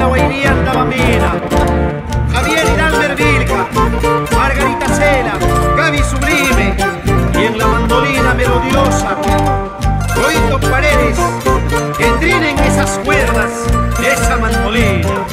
la Guairianta Bambina, Javier Hidalmer Vilca, Margarita Cela, Gaby Sublime, y en la mandolina melodiosa, Roito Paredes, que trinen esas cuerdas, esa mandolina.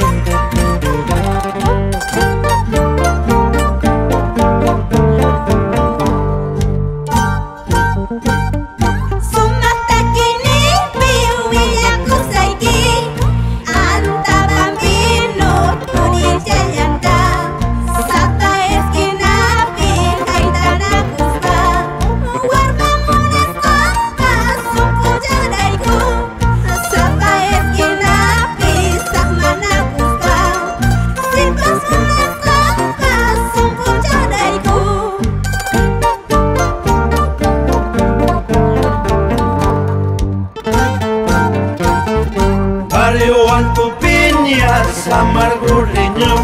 Barrio Alto Peñas, Amargurreño,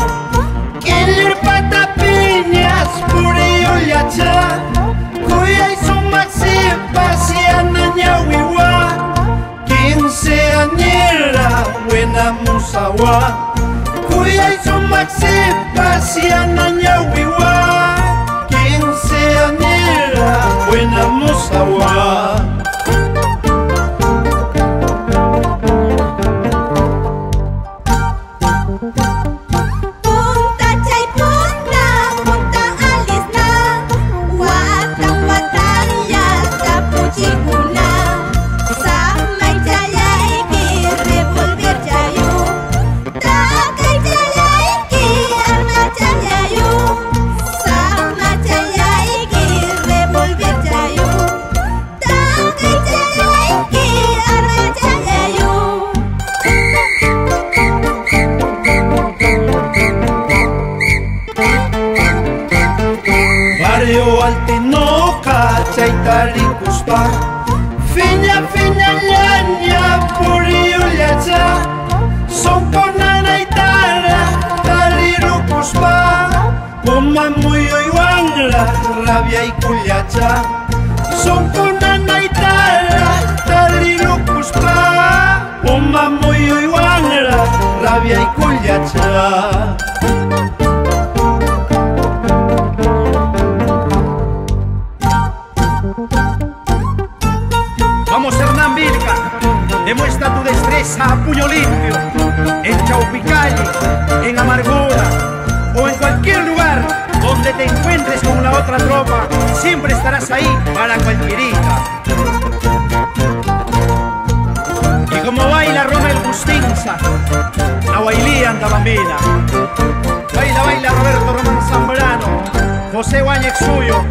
Killer Pata Peñas, Purillo Yacha, Cuya y su maxi, Pasiana Ñahuihua, 15 añera, buena musawa, Cuya y su maxi, Pasiana Ñahuihua, 15 añera, buena musawa. Barrio Altinoca, Chaitaricuspa, Fiña, Fiña, Ñaña, Purillo Yacha, Son Conana y Tara, Tarirucuspa, Puma Muyo y Wangla, Rabia y Cuyacha, Son Conana y Tara, Tarirucuspa, Puma Muyo y Wangla, Rabia y Cuyacha. Vamos, Hernán Vilca, demuestra tu destreza a puño limpio, en Chaupicalli, en Amargura o en cualquier lugar donde te encuentres con la otra tropa, siempre estarás ahí para cualquierita. Y como baila Romel Bustinza, la Guairianta Bambina, baila, baila Roberto Román Zambrano, José Guáñez Suyo,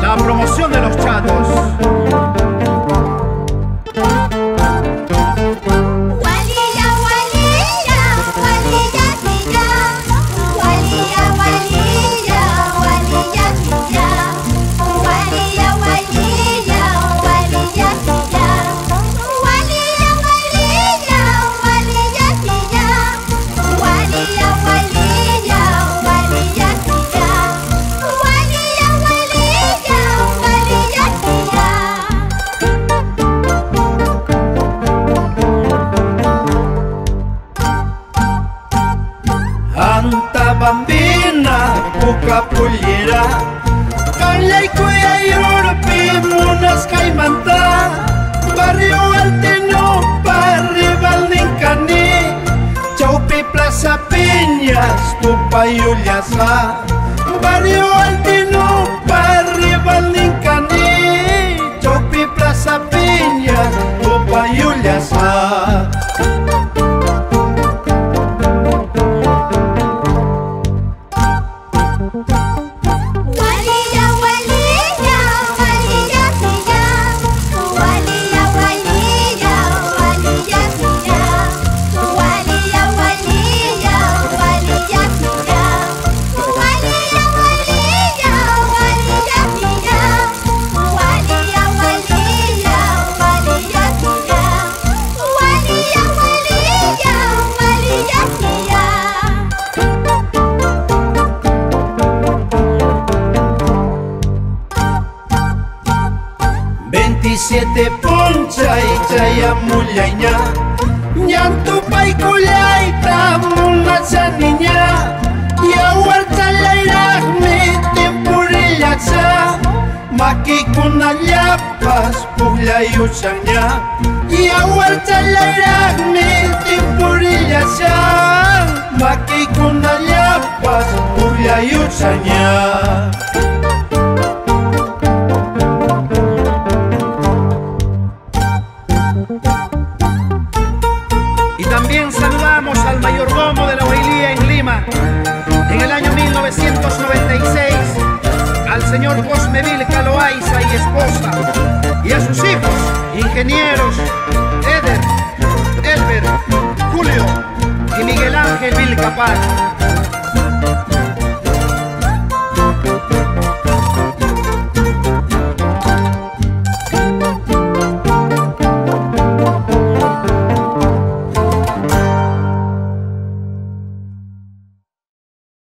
la promoción de los chatos. Anta Bambina, Puca Pullera, Calla y Cuya y Urpi, Munas Caimanta, Barrio Altino, Barrio Valdincani, Chaupi Plaza Peñas, Tupa y Ullasa, Barrio Altino, Barrio Valdincani, Chaupi Plaza Peñas, Tupa y Ullasa. Siete Poncha y Chayamullaña, Nyantu paikullaita munacha niña Yawarta lairaqmi timpurillacha Makikuna llapas puqllayuchanña Yawarta lairaqmi timpurillacha Makikuna llapas puqllayuchanña También saludamos al mayordomo de la Huaylía en Lima en el año 1996, al señor Cosme Vilca Loaiza y esposa, y a sus hijos, ingenieros Eder, Elber, Julio y Miguel Ángel Vilca Paz.